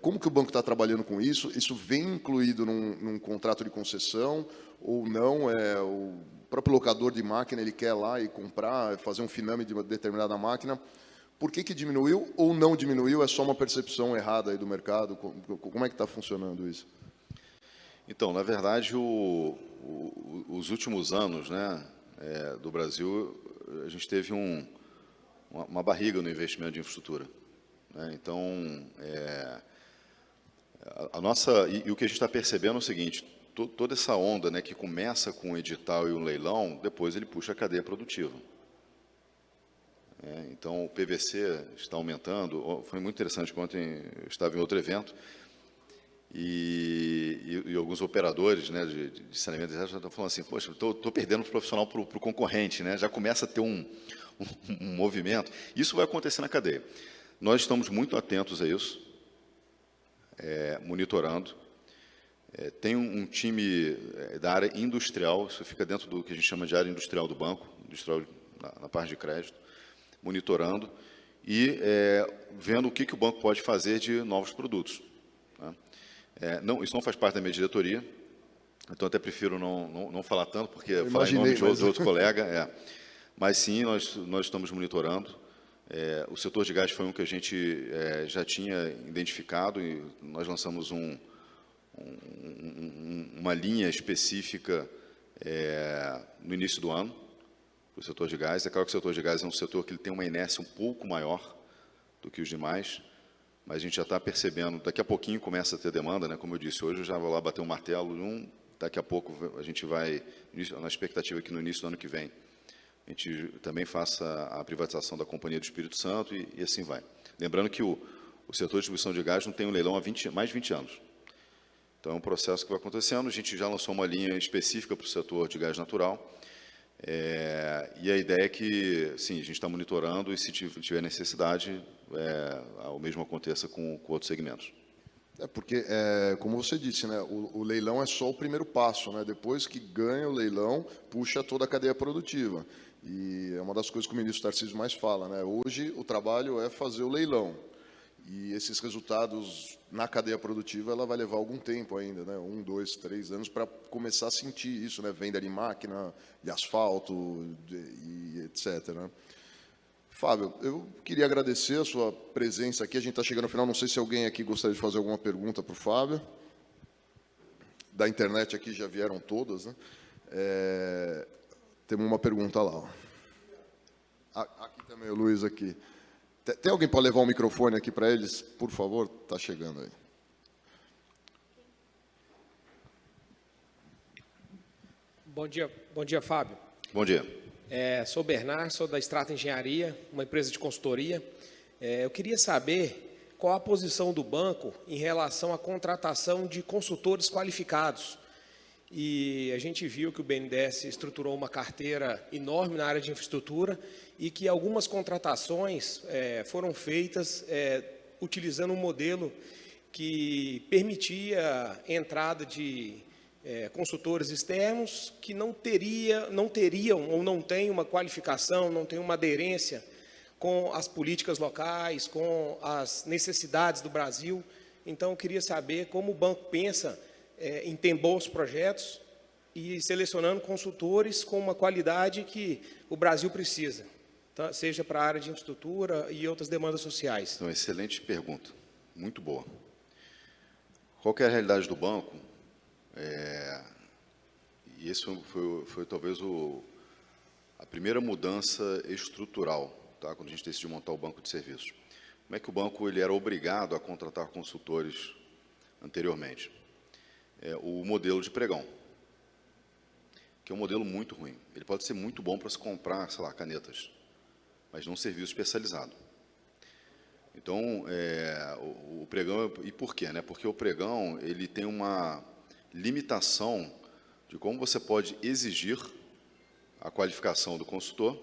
Como que o banco está trabalhando com isso? Isso vem incluído num contrato de concessão ou não? O próprio locador de máquina, ele quer lá e comprar, fazer um FINAME de uma determinada máquina. Por que diminuiu ou não diminuiu? É só uma percepção errada aí do mercado? Como é que está funcionando isso? Então, na verdade, os últimos anos, né, do Brasil, a gente teve uma barriga no investimento de infraestrutura, né? Então, o que a gente está percebendo é o seguinte: toda essa onda, né, que começa com o edital e o leilão, depois ele puxa a cadeia produtiva. Então, o PVC está aumentando. Foi muito interessante, ontem eu estava em outro evento, e alguns operadores, né, de saneamento já estão falando assim: poxa, estou perdendo o profissional para o concorrente, né? Já começa a ter um movimento. Isso vai acontecer na cadeia. Nós estamos muito atentos a isso, monitorando. Tem um time da área industrial, isso fica dentro do que a gente chama de área industrial do banco, industrial na parte de crédito, monitorando e vendo o que o banco pode fazer de novos produtos, né? Isso não faz parte da minha diretoria, então até prefiro não falar tanto, porque falar em nome de outro colega. Mas sim, nós estamos monitorando. O setor de gás foi um que a gente já tinha identificado, e nós lançamos uma linha específica no início do ano para o setor de gás. É claro que o setor de gás é um setor que ele tem uma inércia um pouco maior do que os demais, mas a gente já está percebendo, daqui a pouquinho começa a ter demanda, né? Como eu disse, hoje eu já vou lá bater um martelo, daqui a pouco a gente vai, na expectativa que no início do ano que vem, a gente também faça a privatização da Companhia do Espírito Santo e assim vai. Lembrando que o setor de distribuição de gás não tem um leilão há mais de 20 anos. Então, é um processo que vai acontecendo. A gente já lançou uma linha específica para o setor de gás natural. E a ideia é que, sim, a gente está monitorando e, se tiver necessidade, o mesmo aconteça com outros segmentos. Porque, como você disse, né, o leilão é só o primeiro passo, né? Depois que ganha o leilão, puxa toda a cadeia produtiva. E é uma das coisas que o ministro Tarcísio mais fala, né? Hoje, o trabalho é fazer o leilão. E esses resultados na cadeia produtiva, ela vai levar algum tempo ainda, né? 1, 2, 3 anos para começar a sentir isso, né? Venda de máquina, de asfalto, e etc., né? Fábio, eu queria agradecer a sua presença aqui. A gente está chegando ao final. Não sei se alguém aqui gostaria de fazer alguma pergunta para o Fábio. Da internet aqui já vieram todas, né? Temos uma pergunta lá. Ó. Aqui também, o Luiz aqui. Tem alguém para levar um microfone aqui para eles? Por favor, está chegando aí. Bom dia, Fábio. Bom dia. Sou Bernard, sou da Strata Engenharia, uma empresa de consultoria. Eu queria saber qual a posição do banco em relação à contratação de consultores qualificados. E a gente viu que o BNDES estruturou uma carteira enorme na área de infraestrutura e que algumas contratações foram feitas utilizando um modelo que permitia a entrada de consultores externos que não teriam ou não têm uma qualificação, não têm uma aderência com as políticas locais, com as necessidades do Brasil. Então, eu queria saber como o banco pensa em ter bons projetos e selecionando consultores com uma qualidade que o Brasil precisa, tá? Seja para a área de infraestrutura e outras demandas sociais. Então, excelente pergunta, muito boa. Qual que é a realidade do banco? E esse foi talvez a primeira mudança estrutural, tá? Quando a gente decidiu montar o banco de serviços. Como é que o banco ele era obrigado a contratar consultores anteriormente? O modelo de pregão, que é um modelo muito ruim. Ele pode ser muito bom para se comprar, sei lá, canetas, mas não serviço especializado. Então, o pregão, e por quê? Né? Porque o pregão ele tem uma limitação de como você pode exigir a qualificação do consultor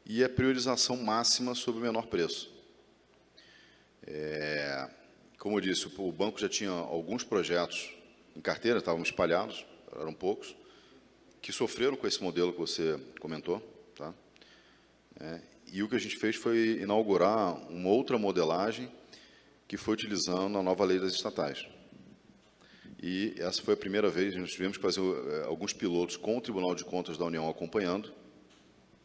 e a priorização máxima sobre o menor preço. Como eu disse, o banco já tinha alguns projetos em carteira, estavam espalhados, eram poucos, que sofreram com esse modelo que você comentou, tá? E o que a gente fez foi inaugurar uma outra modelagem que foi utilizando a nova lei das estatais. E essa foi a primeira vez que nós tivemos que fazer alguns pilotos com o Tribunal de Contas da União acompanhando.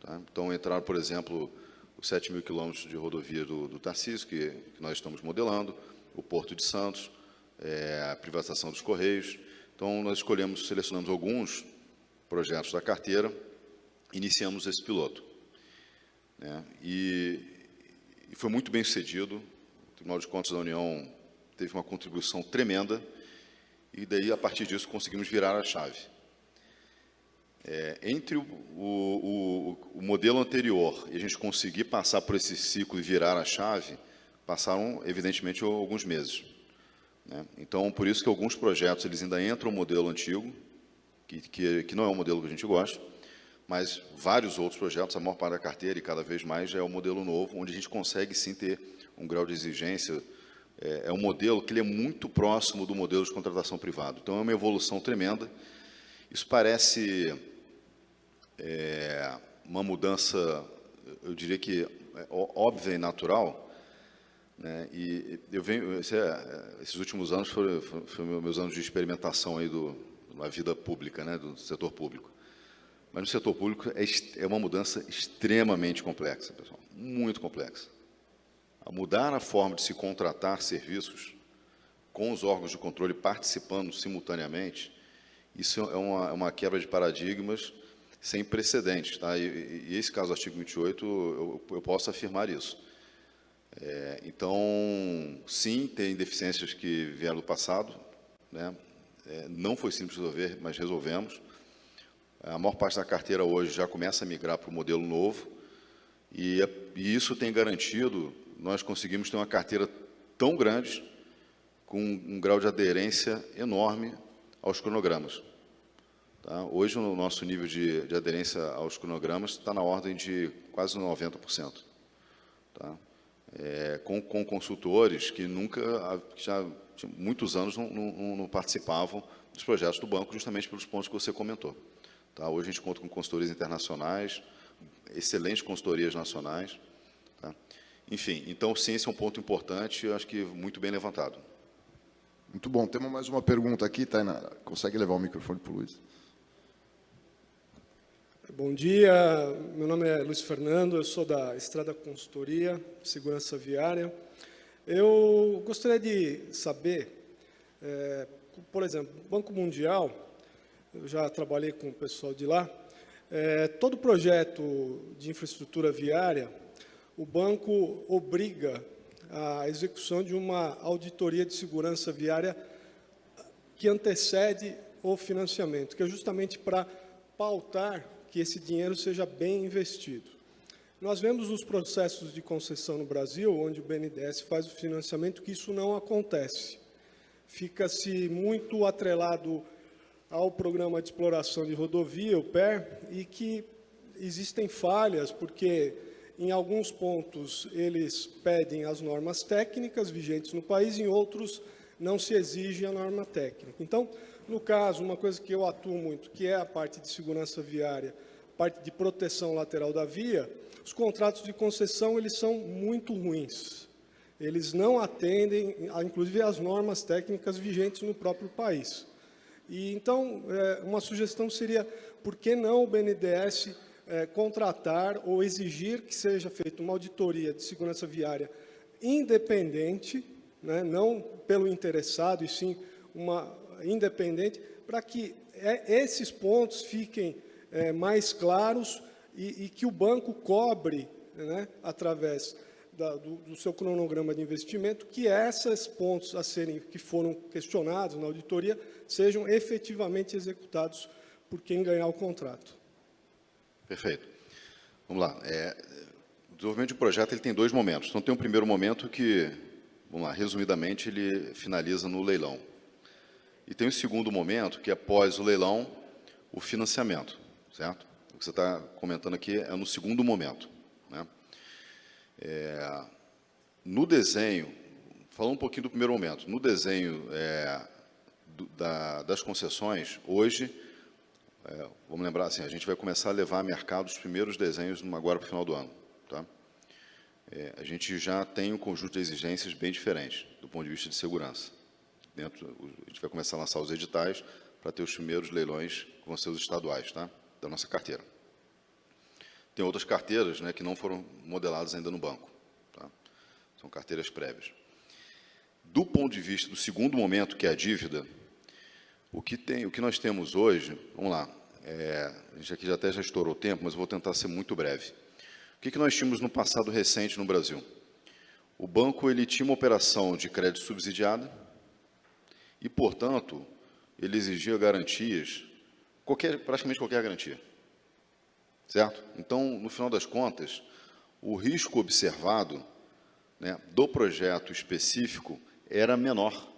Tá? Então, entraram, por exemplo, os 7.000 quilômetros de rodovia do Tarcísio, que nós estamos modelando, o Porto de Santos, a privatização dos Correios. Então, nós selecionamos alguns projetos da carteira, iniciamos esse piloto. E foi muito bem sucedido. O Tribunal de Contas da União teve uma contribuição tremenda, e daí, a partir disso, conseguimos virar a chave. Entre o modelo anterior e a gente conseguir passar por esse ciclo e virar a chave, passaram, evidentemente, alguns meses. Então, por isso que alguns projetos eles ainda entram no modelo antigo, que não é um modelo que a gente gosta, mas vários outros projetos, a maior parte da carteira e cada vez mais, já é o modelo novo, onde a gente consegue sim ter um grau de exigência. É um modelo que ele é muito próximo do modelo de contratação privada. Então, é uma evolução tremenda. Isso parece uma mudança, eu diria que óbvia e natural, né? E eu venho, esses últimos anos foram meus anos de experimentação aí na vida pública, né, do setor público. Mas no setor público é uma mudança extremamente complexa, pessoal, muito complexa. A mudar a forma de se contratar serviços com os órgãos de controle participando simultaneamente, isso é uma quebra de paradigmas sem precedentes, tá? E esse caso do artigo 28, eu posso afirmar isso. Então, sim, tem deficiências que vieram do passado, né? Não foi simples resolver, mas resolvemos. A maior parte da carteira hoje já começa a migrar para o modelo novo, e isso tem garantido, nós conseguimos ter uma carteira tão grande, com um grau de aderência enorme aos cronogramas. Tá? Hoje, o nosso nível de aderência aos cronogramas está na ordem de quase 90%. Tá? Com consultores que já muitos anos não participavam dos projetos do banco, justamente pelos pontos que você comentou. Tá? Hoje a gente conta com consultorias internacionais, excelentes consultorias nacionais. Tá? Enfim, então, sim, esse é um ponto importante, eu acho que muito bem levantado. Muito bom. Temos mais uma pergunta aqui, Tainara. Consegue levar o microfone para o Luiz? Bom dia, meu nome é Luiz Fernando, eu sou da Estrada Consultoria, Segurança Viária. Eu gostaria de saber, por exemplo, Banco Mundial, eu já trabalhei com o pessoal de lá, todo projeto de infraestrutura viária, o banco obriga a execução de uma auditoria de segurança viária que antecede o financiamento, que é justamente para pautar que esse dinheiro seja bem investido. Nós vemos nos processos de concessão no Brasil, onde o BNDES faz o financiamento, que isso não acontece. Fica-se muito atrelado ao Programa de Exploração de Rodovia, o PER, e que existem falhas, porque em alguns pontos eles pedem as normas técnicas vigentes no país, em outros não se exige a norma técnica. Então, No caso, uma coisa que eu atuo muito, que é a parte de segurança viária, parte de proteção lateral da via, os contratos de concessão, eles são muito ruins. Eles não atendem, inclusive, às normas técnicas vigentes no próprio país. E, então, uma sugestão seria, por que não o BNDES contratar ou exigir que seja feita uma auditoria de segurança viária independente, né, não pelo interessado, e sim uma independente, para que esses pontos fiquem mais claros e que o banco cobre, né, através do seu cronograma de investimento, que esses pontos que foram questionados na auditoria sejam efetivamente executados por quem ganhar o contrato. Perfeito. Vamos lá. O desenvolvimento de projeto ele tem 2 momentos. Então, tem um primeiro momento que, vamos lá, resumidamente, ele finaliza no leilão. E tem o segundo momento, que após o leilão, o financiamento, certo? O que você está comentando aqui é no segundo momento, né? No desenho, falando um pouquinho do primeiro momento, no desenho das concessões, hoje, vamos lembrar assim, a gente vai começar a levar a mercado os primeiros desenhos agora para o final do ano, tá? A gente já tem um conjunto de exigências bem diferentes, do ponto de vista de segurança. A gente vai começar a lançar os editais para ter os primeiros leilões, que vão ser os estaduais, tá? Da nossa carteira. Tem outras carteiras, né, que não foram modeladas ainda no banco, tá? São carteiras prévias. Do ponto de vista do segundo momento, que é a dívida, o que nós temos hoje, vamos lá, a gente aqui até já estourou o tempo, mas eu vou tentar ser muito breve. O que nós tínhamos no passado recente no Brasil? O banco ele tinha uma operação de crédito subsidiada e, portanto, ele exigia garantias, praticamente qualquer garantia. Certo? Então, no final das contas, o risco observado, né, do projeto específico era menor,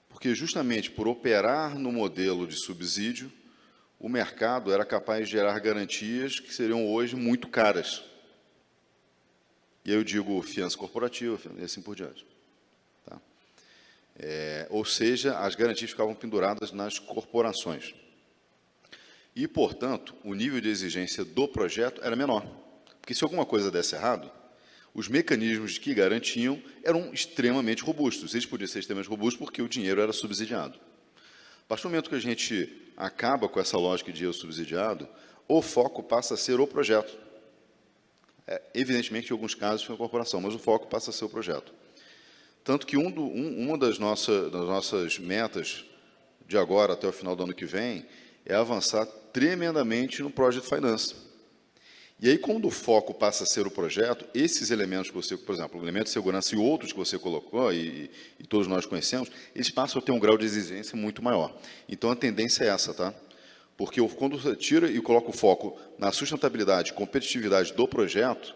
porque justamente por operar no modelo de subsídio, o mercado era capaz de gerar garantias que seriam hoje muito caras. E aí eu digo fiança corporativa e assim por diante. Tá? Ou seja, as garantias ficavam penduradas nas corporações. E, portanto, o nível de exigência do projeto era menor. Porque se alguma coisa desse errado, os mecanismos que garantiam eram extremamente robustos. Eles podiam ser extremamente robustos porque o dinheiro era subsidiado. A partir do momento que a gente acaba com essa lógica de dinheiro subsidiado, o foco passa a ser o projeto. Evidentemente, em alguns casos, foi a corporação, mas o foco passa a ser o projeto. Tanto que uma das nossas metas de agora até o final do ano que vem é avançar tremendamente no Project Finance. E aí, quando o foco passa a ser o projeto, esses elementos que você, por exemplo, o elemento de segurança e outros que você colocou, e todos nós conhecemos, eles passam a ter um grau de exigência muito maior. Então, a tendência é essa, tá? Porque quando você tira e coloca o foco na sustentabilidade e competitividade do projeto,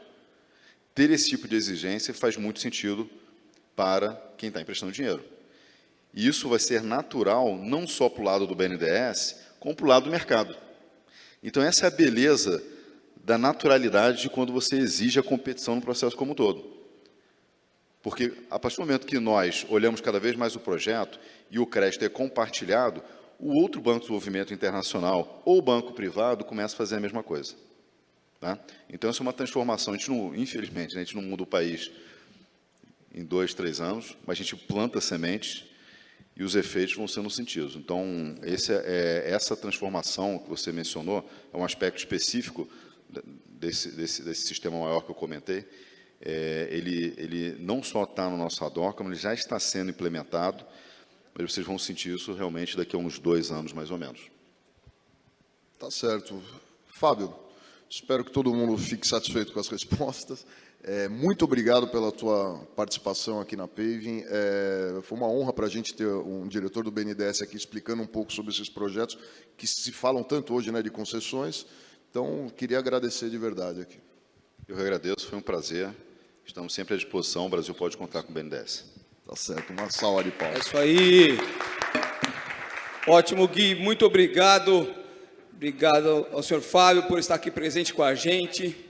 ter esse tipo de exigência faz muito sentido para quem está emprestando dinheiro. E isso vai ser natural, não só para o lado do BNDES, como para o lado do mercado. Então, essa é a beleza da naturalidade de quando você exige a competição no processo como um todo. Porque, a partir do momento que nós olhamos cada vez mais o projeto e o crédito é compartilhado, o outro banco de desenvolvimento internacional ou banco privado começa a fazer a mesma coisa. Tá? Então, isso é uma transformação. A gente não, infelizmente, a gente não muda o país em 2, 3 anos, mas a gente planta sementes e os efeitos vão sendo sentidos. Então, essa transformação que você mencionou é um aspecto específico desse sistema maior que eu comentei. Ele não só está no nosso ADOC, como ele já está sendo implementado, mas vocês vão sentir isso realmente daqui a uns 2 anos, mais ou menos. Tá certo. Fábio, espero que todo mundo fique satisfeito com as respostas. Muito obrigado pela tua participação aqui na Paving. Foi uma honra para a gente ter um diretor do BNDES aqui explicando um pouco sobre esses projetos que se falam tanto hoje, né, de concessões. Então, queria agradecer de verdade aqui. Eu agradeço, foi um prazer. Estamos sempre à disposição, o Brasil pode contar com o BNDES. Tá certo, uma salva de palmas. É isso aí. Ótimo, Gui, muito obrigado. Obrigado ao senhor Fábio por estar aqui presente com a gente.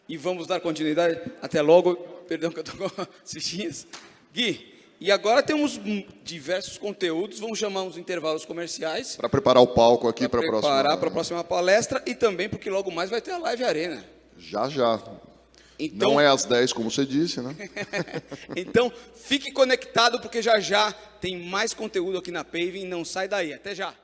E vamos dar continuidade. Até logo. Perdão que eu estou com as fichinhas. Gui, E agora temos diversos conteúdos, vamos chamar uns intervalos comerciais. Para preparar o palco aqui para a próxima. Preparar para a próxima palestra e também porque logo mais vai ter a Live Arena. Já, já. Então, Não é às 10, como você disse, né? então, fique conectado porque já já tem mais conteúdo aqui na Paving, não sai daí. Até já.